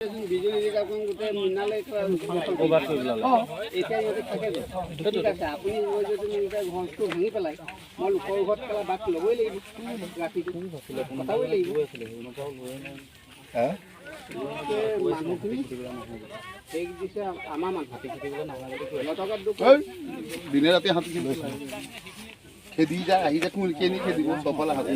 বিজুলী দিগাখন গোটেই মিনালে এতিয়া ইহঁতে থাকে যে ঠিক আছে আপুনি যদি এতিয়া ঘৰটো ভাঙি পেলাই মই লোকৰ ঘৰত পেলাই বাট ল'বই লাগিব ৰাতিটো পঠাবই লাগিব মানুহখিনি ঠিক দিছে আমাৰ মানুহ হাতী খেদিবলৈ নালাগে দিনে ৰাতি হাতী খেদি যায় আহি যায় কোন কেনি খেদিব চবলে হাতী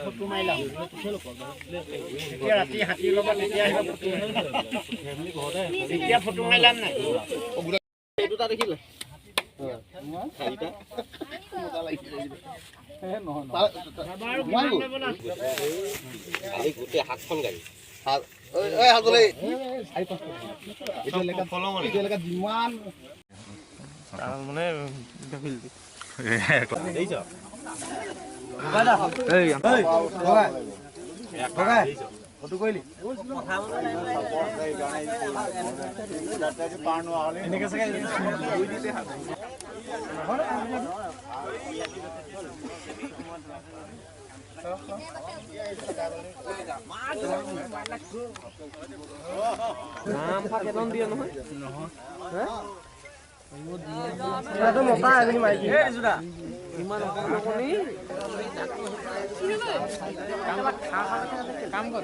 ফটো মাৰিলা ৰাতি হাতীৰ লগত এতিয়া ফটো মাৰিলা নাই দুটা দেখিলে গোটেই হাতখন গাড়ী যিমান মানে ফটো কৰিলি এনেকে চাগে নাম কেতন দিয়ে নহয় মতা এজনী মাইকী ইমান কাম কৰ